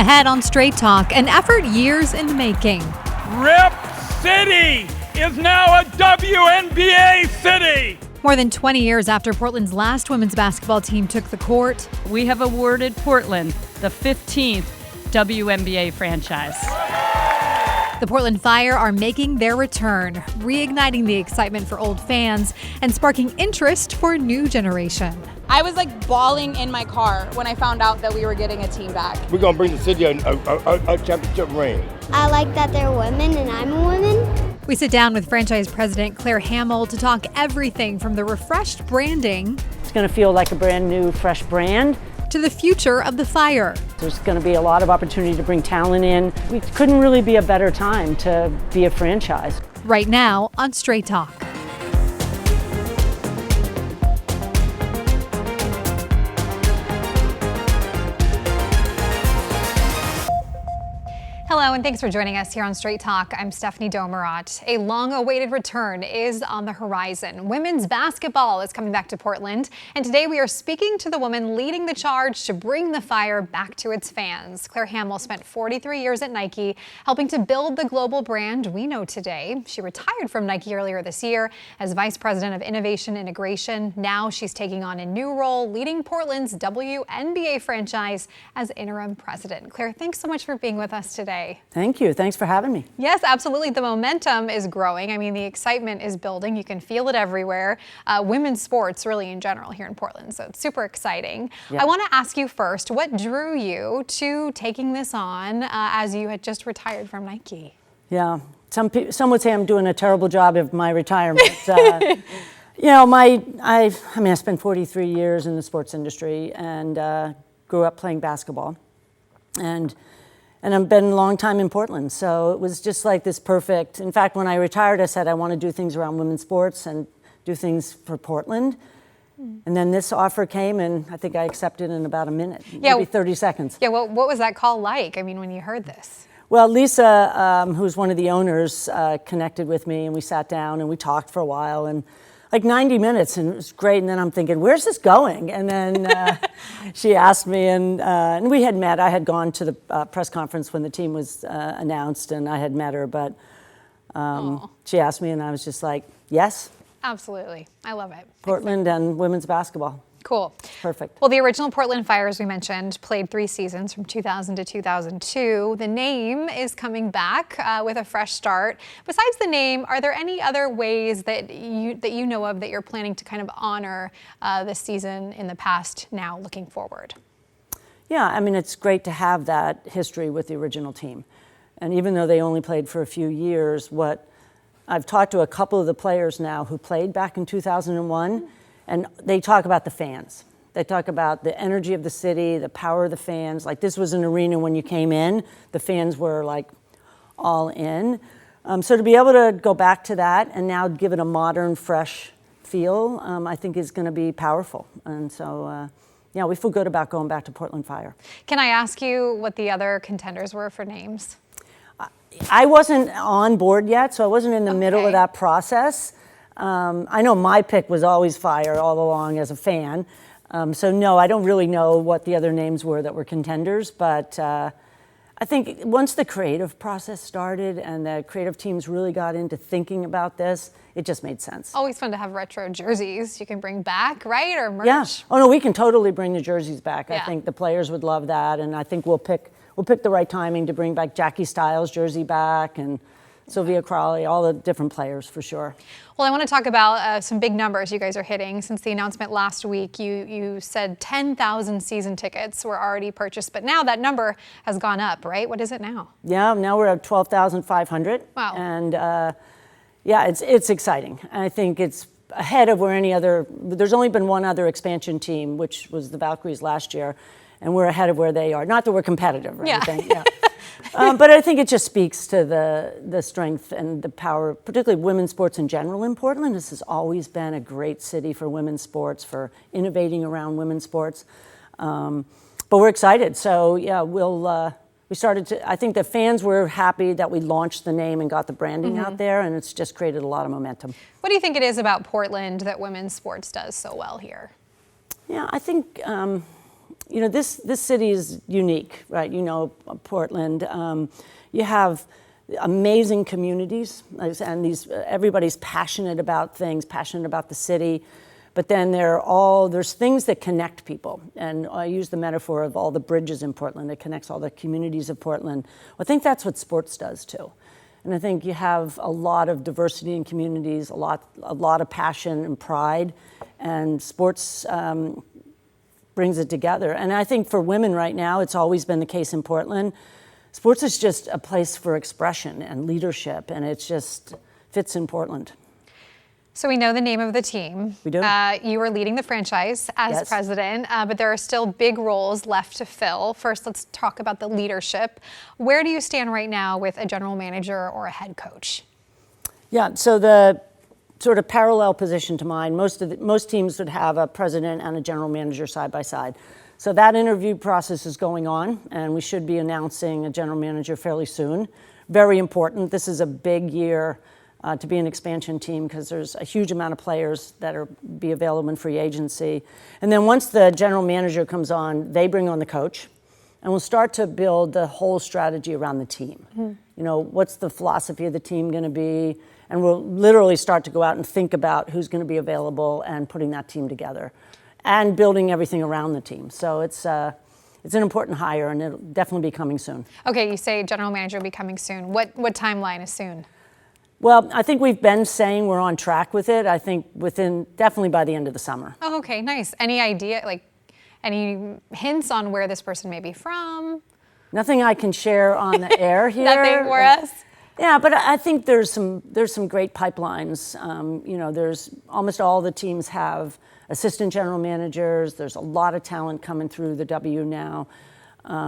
Ahead on Straight Talk, an effort years in the making. Rip City is now a WNBA city. More than 20 years after Portland's last women's basketball team took the court, we have awarded Portland the 15th WNBA franchise. The Portland Fire are making their return, reigniting the excitement for old fans and sparking interest for a new generation. I was bawling in my car when I found out that we were getting a team back. We're going to bring the city a championship ring. I like that they're women and I'm a woman. We sit down with franchise president Claire Hamill to talk everything from the refreshed branding. It's going to feel like a brand new, fresh brand. To the future of the Fire. There's going to be a lot of opportunity to bring talent in. We couldn't really be a better time to be a franchise. Right now on Straight Talk. Hello, and thanks for joining us here on Straight Talk. I'm Stephanie Domerat. A long-awaited return is on the horizon. Women's basketball is coming back to Portland, and today we are speaking to the woman leading the charge to bring the Fire back to its fans. Claire Hamill spent 43 years at Nike, helping to build the global brand we know today. She retired from Nike earlier this year as Vice President of Innovation Integration. Now she's taking on a new role, leading Portland's WNBA franchise as Interim President. Claire, thanks so much for being with us today. Thank you. Thanks for having me. Yes, absolutely. The momentum is growing. I mean, the excitement is building. You can feel it everywhere. Women's sports really in general here in Portland. So it's super exciting. Yeah. I want to ask you first, what drew you to taking this on as you had just retired from Nike? Yeah, some would say I'm doing a terrible job of my retirement. I spent 43 years in the sports industry and grew up playing basketball. And I've been a long time in Portland, so it was just like this perfect. In fact, when I retired, I said I want to do things around women's sports and do things for Portland. And then this offer came, and I think I accepted in about a minute, maybe 30 seconds. Yeah, well, what was that call like? I mean, when you heard this? Well, Lisa, who's one of the owners, connected with me, and we sat down and we talked for a while, and like 90 minutes, and it was great. And then I'm thinking, where's this going? And then she asked me, and we had met. I had gone to the press conference when the team was announced, and I had met her. But she asked me, and I was just like, yes. Absolutely. I love it. Portland and women's basketball. Cool. Perfect. Well, the original Portland Fire, as we mentioned, played 3 seasons from 2000 to 2002. The name is coming back with a fresh start. Besides the name, are there any other ways that you know of that you're planning to kind of honor this season in the past now looking forward? Yeah, I mean, it's great to have that history with the original team. And even though they only played for a few years, I've talked to a couple of the players now who played back in 2001. And they talk about the fans. They talk about the energy of the city, the power of the fans. Like, this was an arena when you came in, the fans were like all in. So to be able to go back to that and now give it a modern, fresh feel, I think is going to be powerful. And so, we feel good about going back to Portland Fire. Can I ask you what the other contenders were for names? I wasn't on board yet, so I wasn't in the middle of that process. I know my pick was always Fire all along as a fan. So no, I don't really know what the other names were that were contenders, but I think once the creative process started and the creative teams really got into thinking about this, it just made sense. Always fun to have retro jerseys you can bring back, right? Or merch? Yeah. Oh no, we can totally bring the jerseys back. Yeah. I think the players would love that, and I think we'll pick the right timing to bring back Jackie Stiles' jersey back and Sylvia Crawley, all the different players for sure. Well, I want to talk about some big numbers you guys are hitting. Since the announcement last week, you said 10,000 season tickets were already purchased, but now that number has gone up, right? What is it now? Yeah, now we're at 12,500. Wow. And it's exciting. I think it's ahead of where any other, there's only been one other expansion team, which was the Valkyries last year, and we're ahead of where they are. Not that we're competitive or anything. Yeah. But I think it just speaks to the strength and the power, particularly women's sports in general in Portland. This has always been a great city for women's sports, for innovating around women's sports. But we're excited. So yeah, I think the fans were happy that we launched the name and got the branding out there, and it's just created a lot of momentum. What do you think it is about Portland that women's sports does so well here? Yeah, I think this city is unique, right? Portland. You have amazing communities, and everybody's passionate about things, passionate about the city. But then there's things that connect people. And I use the metaphor of all the bridges in Portland. It connects all the communities of Portland. Well, I think that's what sports does too. And I think you have a lot of diversity in communities, a lot of passion and pride, and sports brings it together. And I think for women right now, it's always been the case in Portland. Sports is just a place for expression and leadership, and it just fits in Portland. So we know the name of the team. We do. You are leading the franchise as president, but there are still big roles left to fill. First, let's talk about the leadership. Where do you stand right now with a general manager or a head coach? Yeah, so the sort of parallel position to mine, most teams would have a president and a general manager side by side. So that interview process is going on, and we should be announcing a general manager fairly soon. Very important. This is a big year to be an expansion team because there's a huge amount of players that be available in free agency. And then once the general manager comes on, they bring on the coach, and we'll start to build the whole strategy around the team. What's the philosophy of the team going to be? And we'll literally start to go out and think about who's going to be available and putting that team together and building everything around the team. So it's an important hire, and it'll definitely be coming soon. Okay, you say general manager will be coming soon. What timeline is soon? Well, I think we've been saying we're on track with it. I think definitely by the end of the summer. Oh, okay, nice. Any idea, any hints on where this person may be from? Nothing I can share on the air here. Nothing for us? Yeah, but I think there's some great pipelines. There's almost all the teams have assistant general managers. There's a lot of talent coming through the W now.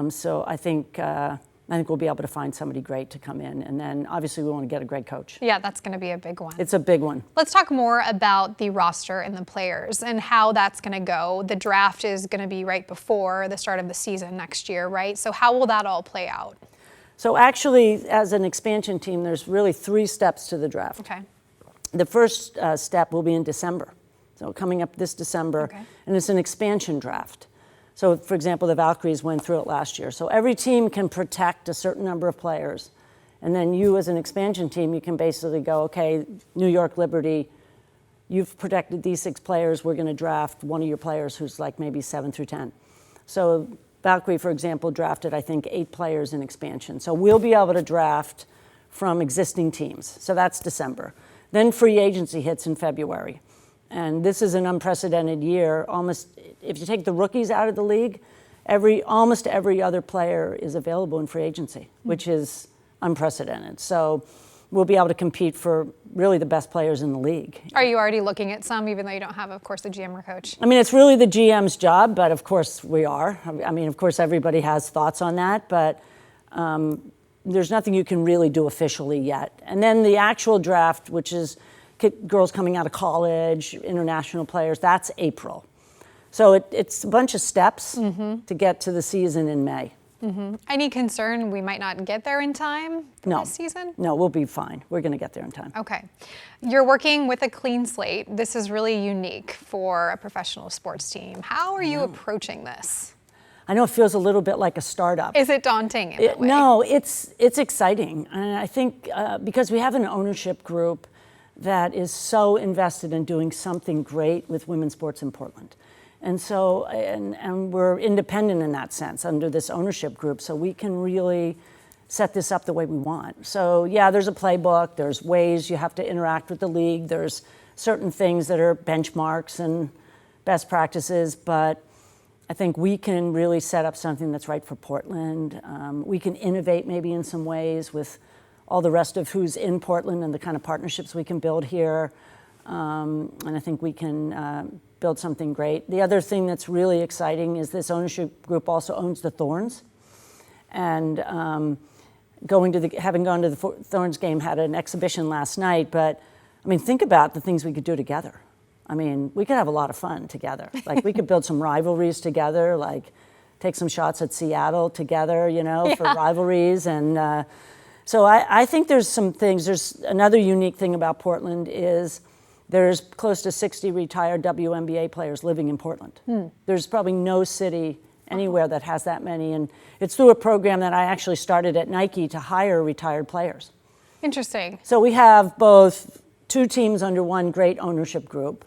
So I think we'll be able to find somebody great to come in. And then obviously we want to get a great coach. Yeah, that's going to be a big one. It's a big one. Let's talk more about the roster and the players and how that's going to go. The draft is going to be right before the start of the season next year, right? So how will that all play out? So actually, as an expansion team, there's really 3 steps to the draft. Okay. The first step will be in December. So coming up this December, and it's an expansion draft. So, for example, the Valkyries went through it last year. So every team can protect a certain number of players. And then you, as an expansion team, you can basically go, okay, New York Liberty, you've protected these 6 players. We're going to draft one of your players who's like maybe 7 through 10. So Valkyrie, for example, drafted, I think, 8 players in expansion. So we'll be able to draft from existing teams. So that's December. Then free agency hits in February. And this is an unprecedented year. If you take the rookies out of the league, almost every other player is available in free agency, which is unprecedented. So we'll be able to compete for really the best players in the league. Are you already looking at some, even though you don't have, of course, a GM or coach? I mean, it's really the GM's job, but of course we are. I mean, of course everybody has thoughts on that, but there's nothing you can really do officially yet. And then the actual draft, which is girls coming out of college, international players, that's April. So it's a bunch of steps to get to the season in May. Any concern we might not get there in time for this season? No, we'll be fine. We're going to get there in time. Okay. You're working with a clean slate. This is really unique for a professional sports team. How are you approaching this? I know it feels a little bit like a startup. Is it daunting in that way? No, it's exciting. And I think because we have an ownership group that is so invested in doing something great with women's sports in Portland. And so, and we're independent in that sense under this ownership group, so we can really set this up the way we want. So yeah, there's a playbook, there's ways you have to interact with the league, there's certain things that are benchmarks and best practices, but I think we can really set up something that's right for Portland. We can innovate maybe in some ways with all the rest of who's in Portland and the kind of partnerships we can build here. And I think we can build something great. The other thing that's really exciting is this ownership group also owns the Thorns. And having gone to the Thorns game, had an exhibition last night, but I mean, think about the things we could do together. I mean, we could have a lot of fun together. Like we could build some rivalries together, like take some shots at Seattle together, for rivalries. And so I think there's some things. There's another unique thing about Portland is there's close to 60 retired WNBA players living in Portland. There's probably no city anywhere that has that many. And it's through a program that I actually started at Nike to hire retired players. Interesting. So we have both two teams under one great ownership group,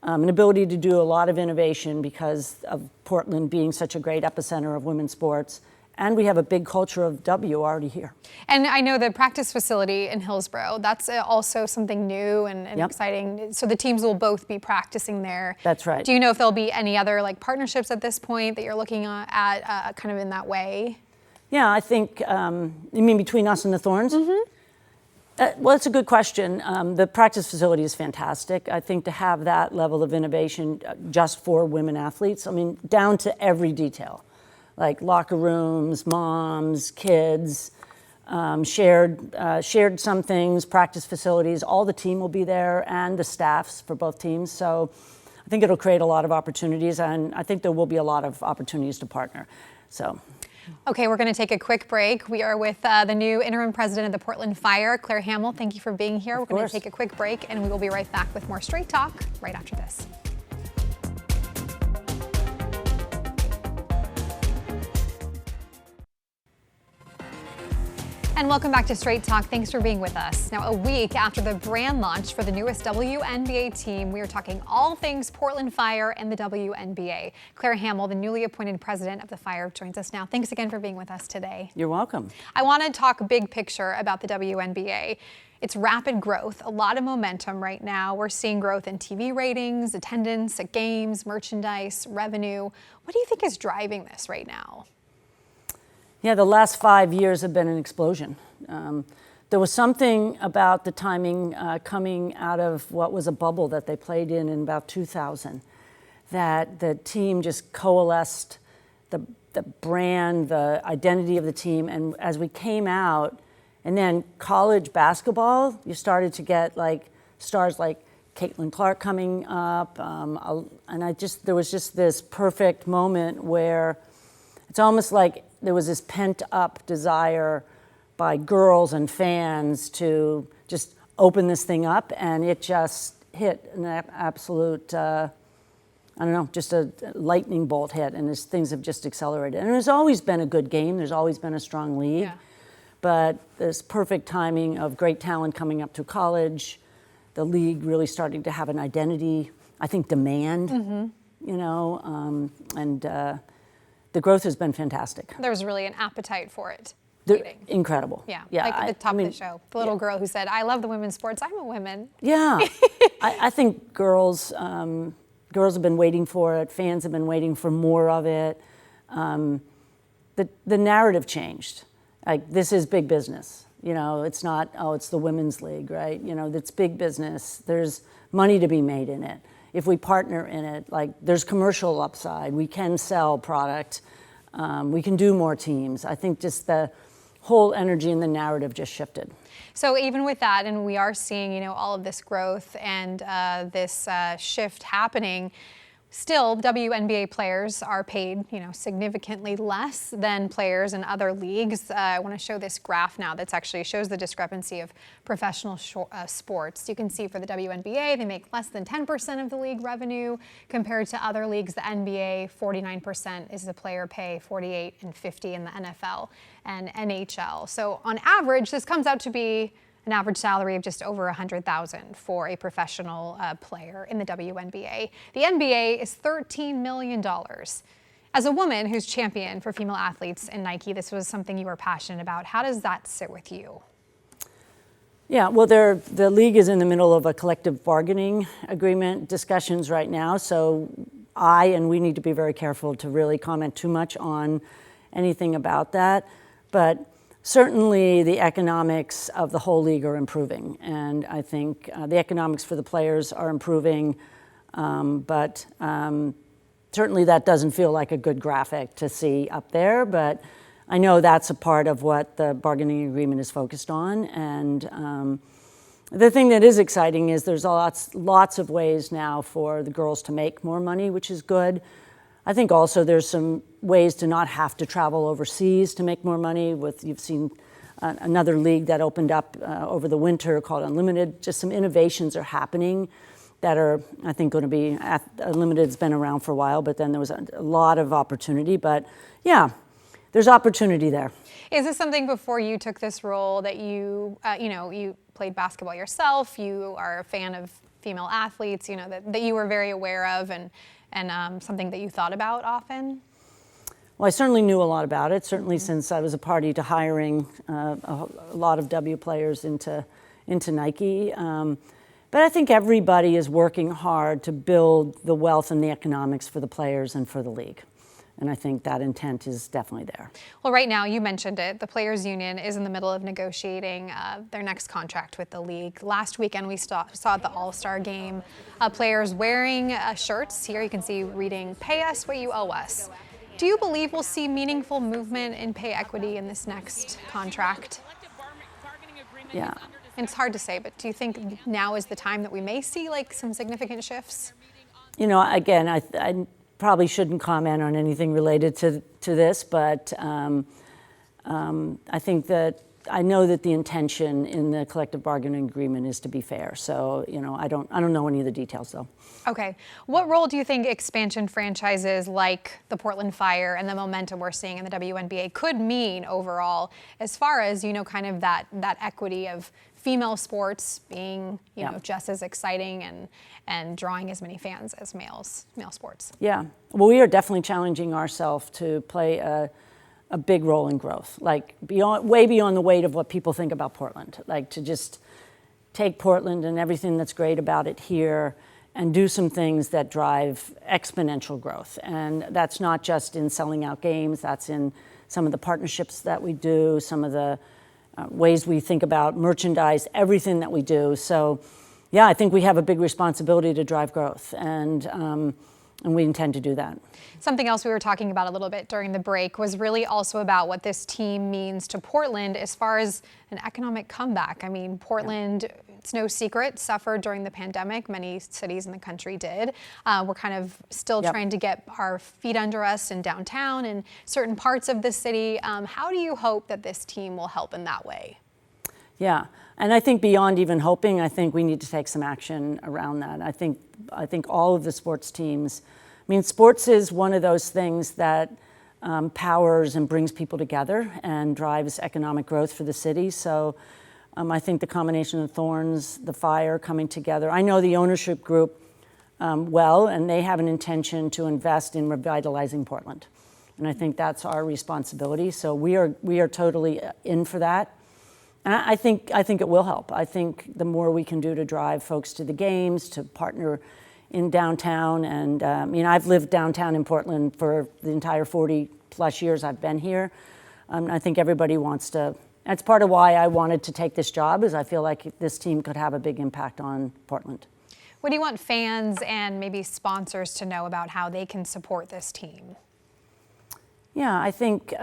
an ability to do a lot of innovation because of Portland being such a great epicenter of women's sports. And we have a big culture of W already here. And I know the practice facility in Hillsborough, that's also something new and exciting. So the teams will both be practicing there. That's right. Do you know if there'll be any other like partnerships at this point that you're looking at kind of in that way? Yeah, I think, you mean between us and the Thorns? Mm-hmm. Well, it's a good question. The practice facility is fantastic. I think to have that level of innovation just for women athletes, I mean, down to every detail. Like locker rooms, moms, kids, shared some things, practice facilities, all the team will be there and the staffs for both teams. So I think it'll create a lot of opportunities, and I think there will be a lot of opportunities to partner. So. Okay, we're going to take a quick break. We are with the new interim president of the Portland Fire, Claire Hamill. Thank you for being here. We're going to take a quick break, and we will be right back with more Straight Talk right after this. And welcome back to Straight Talk. Thanks for being with us. Now, a week after the brand launch for the newest WNBA team, we are talking all things Portland Fire and the WNBA. Claire Hamill, the newly appointed president of the Fire, joins us now. Thanks again for being with us today. You're welcome. I want to talk big picture about the WNBA. It's rapid growth, a lot of momentum right now. We're seeing growth in TV ratings, attendance at games, merchandise, revenue. What do you think is driving this right now? Yeah, the last 5 years have been an explosion. There was something about the timing coming out of what was a bubble that they played in about 2000, that the team just coalesced, the brand, the identity of the team, and as we came out, and then college basketball, you started to get like stars like Caitlin Clark coming up, and there was just this perfect moment where it's almost like there was this pent-up desire by girls and fans to just open this thing up, and it just hit an absolute, just a lightning bolt hit, and things have just accelerated. And there's always been a good game, there's always been a strong league, but this perfect timing of great talent coming up through college, the league really starting to have an identity, I think demand, the growth has been fantastic. There's really an appetite for it. Incredible. Yeah, like at the top of the show. The little girl who said, I love the women's sports, I'm a woman. Yeah, I think girls have been waiting for it, fans have been waiting for more of it. The narrative changed. Like, this is big business. It's not, it's the women's league, right? It's big business. There's money to be made in it. If we partner in it, like there's commercial upside, we can sell product, we can do more teams. I think just the whole energy and the narrative just shifted. So even with that, and we are seeing, all of this growth and this shift happening, still, WNBA players are paid, significantly less than players in other leagues. I want to show this graph now that actually shows the discrepancy of professional sports. You can see for the WNBA, they make less than 10% of the league revenue compared to other leagues. The NBA, 49% is the player pay, 48 and 50 in the NFL and NHL. So on average, this comes out to be an average salary of just over $100,000 for a professional player in the WNBA. The NBA is $13 million. As a woman who's champion for female athletes in Nike, this was something you were passionate about. How does that sit with you? Yeah, well, the league is in the middle of a collective bargaining agreement discussions right now, so we need to be very careful to really comment too much on anything about that. But certainly the economics of the whole league are improving, and I think the economics for the players are improving, but certainly that doesn't feel like a good graphic to see up there, but I know that's a part of what the bargaining agreement is focused on, and the thing that is exciting is there's lots of ways now for the girls to make more money, which is good. I think also there's some ways to not have to travel overseas to make more money. You've seen another league that opened up over the winter called Unlimited. Just some innovations are happening that are, I think, going to be Limited's been around for a while, but then there was a lot of opportunity. But yeah, there's opportunity there. Is this something before you took this role that you played basketball yourself, you are a fan of female athletes, that you were very aware of and something that you thought about often? Well, I certainly knew a lot about it, certainly since I was a party to hiring a lot of W players into Nike. But I think everybody is working hard to build the wealth and the economics for the players and for the league. And I think that intent is definitely there. Well, right now, you mentioned it, the Players Union is in the middle of negotiating their next contract with the league. Last weekend, we saw at the All-Star game players wearing shirts. Here you can see reading, "Pay us what you owe us." Do you believe we'll see meaningful movement in pay equity in this next contract? Yeah. And it's hard to say, but do you think now is the time that we may see some significant shifts? Again, I probably shouldn't comment on anything related to this, but I think that I know that the intention in the collective bargaining agreement is to be fair. So, I don't know any of the details though. Okay. What role do you think expansion franchises like the Portland Fire and the momentum we're seeing in the WNBA could mean overall as far as, kind of that equity of female sports being, just as exciting and drawing as many fans as male sports? Yeah. Well, we are definitely challenging ourselves to play a big role in growth, way beyond the weight of what people think about Portland, to just take Portland and everything that's great about it here and do some things that drive exponential growth. And that's not just in selling out games, that's in some of the partnerships that we do, some of the ways we think about merchandise, everything that we do. So, yeah, I think we have a big responsibility to drive growth, and we intend to do that. Something else we were talking about a little bit during the break was really also about what this team means to Portland as far as an economic comeback. I mean, Portland, it's no secret, suffered during the pandemic. Many cities in the country did. We're kind of still trying to get our feet under us in downtown and certain parts of the city. How do you hope that this team will help in that way? Yeah, and I think beyond even hoping, I think we need to take some action around that. I think all of the sports teams, sports is one of those things that powers and brings people together and drives economic growth for the city. So I think the combination of Thorns, the Fire coming together. I know the ownership group well, and they have an intention to invest in revitalizing Portland. And I think that's our responsibility. So we are totally in for that. And I think it will help. I think the more we can do to drive folks to the games, to partner in downtown, and I've lived downtown in Portland for the entire 40 plus years I've been here. I think everybody wants to. That's part of why I wanted to take this job, is I feel like this team could have a big impact on Portland. What do you want fans and maybe sponsors to know about how they can support this team? Yeah, I think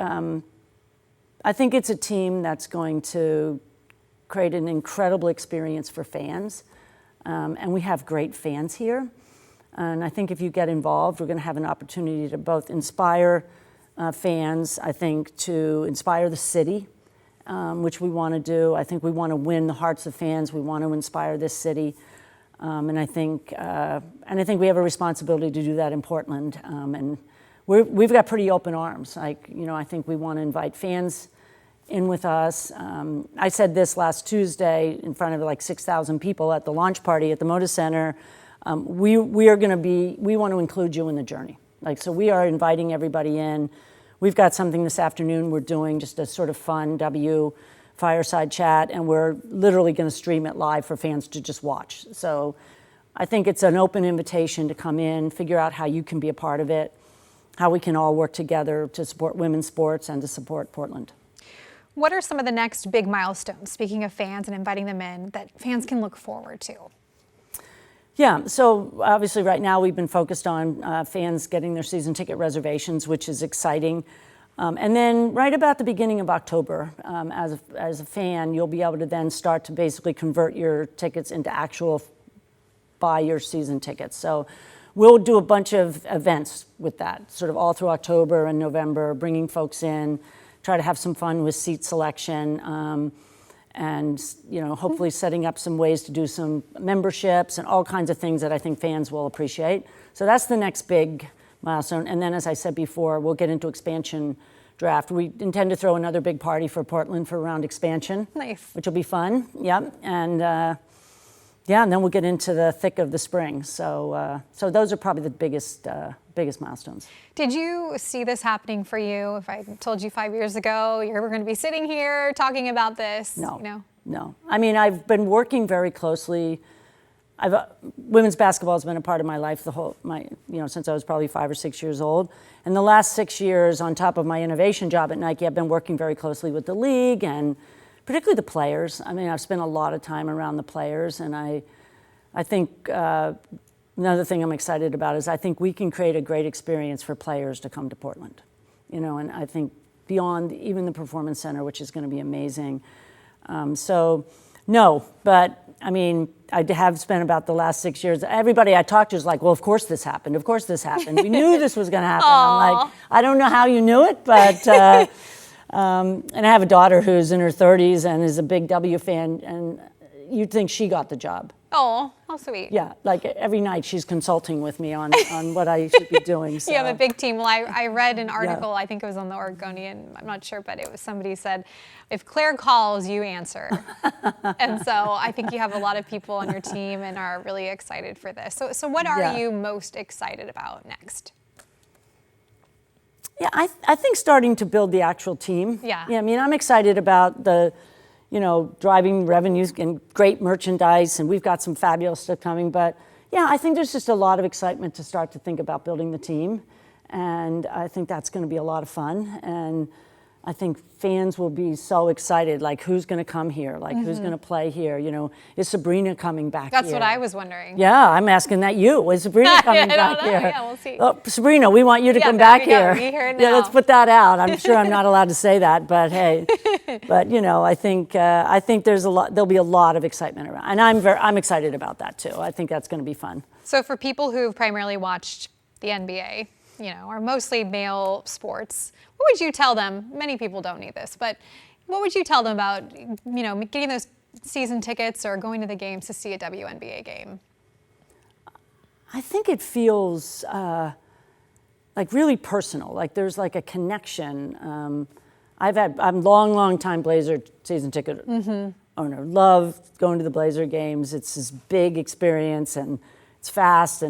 it's a team that's going to create an incredible experience for fans. And we have great fans here. And I think if you get involved, we're going to have an opportunity to both inspire fans, I think to inspire the city, which we want to do. I think we want to win the hearts of fans. We want to inspire this city. And I think we have a responsibility to do that in Portland. And we've got pretty open arms. I think we want to invite fans in with us. I said this last Tuesday in front of 6,000 people at the launch party at the Moda Center. We want to include you in the journey. So we are inviting everybody in. We've got something this afternoon we're doing, just a sort of fun fireside chat, and we're literally going to stream it live for fans to just watch. So I think it's an open invitation to come in, figure out how you can be a part of it, how we can all work together to support women's sports and to support Portland. What are some of the next big milestones, speaking of fans and inviting them in, that fans can look forward to? Yeah, so obviously right now we've been focused on fans getting their season ticket reservations, which is exciting. And then right about the beginning of October, as a fan, you'll be able to then start to basically convert your tickets into actual buy your season tickets. So we'll do a bunch of events with that, sort of all through October and November, bringing folks in, try to have some fun with seat selection. and hopefully setting up some ways to do some memberships and all kinds of things that I think fans will appreciate. So that's the next big milestone. And then, as I said before, we'll get into expansion draft. We intend to throw another big party for Portland for around expansion. Nice. Which will be fun. Yep. And and then we'll get into the thick of the spring. So those are probably the biggest milestones. Did you see this happening for you? If I told you 5 years ago you were going to be sitting here talking about this? No. I mean, I've been working very closely. Women's basketball has been a part of my life since I was probably 5 or 6 years old. And the last 6 years, on top of my innovation job at Nike, I've been working very closely with the league and particularly the players. I mean, I've spent a lot of time around the players, and I think another thing I'm excited about is I think we can create a great experience for players to come to Portland. And I think beyond even the Performance Center, which is going to be amazing. No, but I mean, I have spent about the last 6 years. Everybody I talked to is like, well, of course this happened. Of course this happened. We knew this was going to happen. I'm like, I don't know how you knew it, but, and I have a daughter who's in her 30s and is a big W fan, and you'd think she got the job. Oh, how sweet. Yeah, like every night she's consulting with me on what I should be doing. So. You have a big team. Well, I read an article, I think it was on the Oregonian, I'm not sure, but it was somebody said, if Claire calls, you answer. And so I think you have a lot of people on your team and are really excited for this. So what are you most excited about next? Yeah, I think starting to build the actual team. Yeah. I mean, I'm excited about the driving revenues and great merchandise, and we've got some fabulous stuff coming. But yeah, I think there's just a lot of excitement to start to think about building the team, and I think that's going to be a lot of fun. And I think fans will be so excited, like who's going to come here, like who's going to play here. Is Sabrina coming back That's here? what I was wondering. Yeah, I'm asking that you. Is Sabrina coming back here? Yeah, we'll see. Oh, Sabrina, we want you to come there back we go. here. We hear it Yeah, now. let's put that out. I'm sure I'm not allowed to say that, but hey, but I think there'll be a lot of excitement around, and I'm excited about that too. I think that's going to be fun. So for people who've primarily watched the NBA, or mostly male sports, what would you tell them? Many people don't need this, but what would you tell them about, getting those season tickets or going to the games to see a WNBA game? I think it feels like really personal. Like there's like a connection. I'm long time Blazer season ticket owner. Love going to the Blazer games. It's this big experience, and it's fast,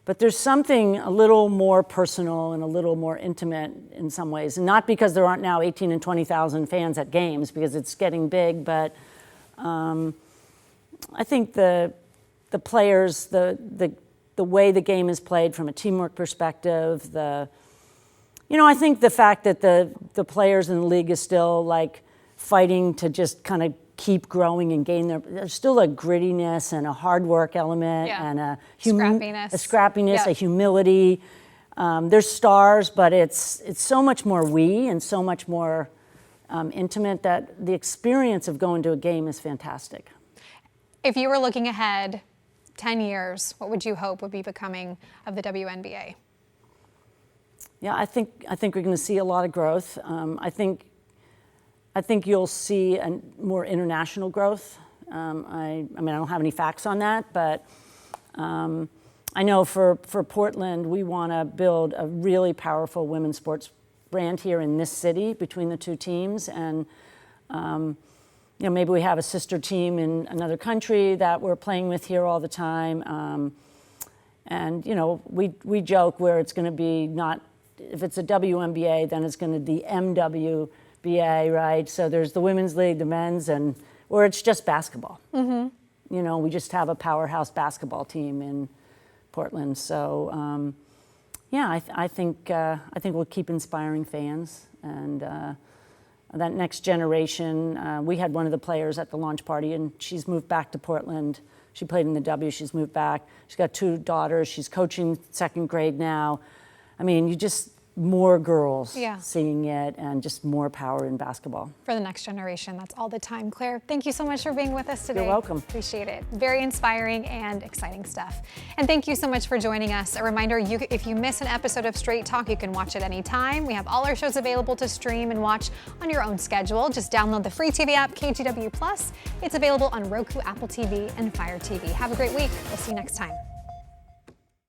but there's something a little more personal and a little more intimate in some ways. And not because there aren't now 18 and 20,000 fans at games, because it's getting big, but I think the players, the way the game is played from a teamwork perspective, I think the fact that the players in the league is still like fighting to just kind of keep growing and there's still a grittiness and a hard work element and a scrappiness, a humility. There's stars, but it's so much more and so much more intimate that the experience of going to a game is fantastic. If you were looking ahead 10 years, what would you hope would be becoming of the WNBA? Yeah, I think we're going to see a lot of growth. I think you'll see a more international growth. I don't have any facts on that, but I know for Portland, we want to build a really powerful women's sports brand here in this city between the two teams. And maybe we have a sister team in another country that we're playing with here all the time. We joke where it's going to be not, if it's a WNBA, then it's going to be MWBA, right? So there's the women's league, the men's, or it's just basketball. We just have a powerhouse basketball team in Portland. So I think we'll keep inspiring fans, and that next generation. We had one of the players at the launch party, and she's moved back to Portland. She played in the W. She's moved back. She's got 2 daughters. She's coaching 2nd grade now. I mean, more girls Yeah. seeing it and just more power in basketball. For the next generation, that's all the time. Claire, thank you so much for being with us today. You're welcome. Appreciate it. Very inspiring and exciting stuff. And thank you so much for joining us. A reminder, if you miss an episode of Straight Talk, you can watch it anytime. We have all our shows available to stream and watch on your own schedule. Just download the free TV app, KGW+. It's available on Roku, Apple TV, and Fire TV. Have a great week. We'll see you next time.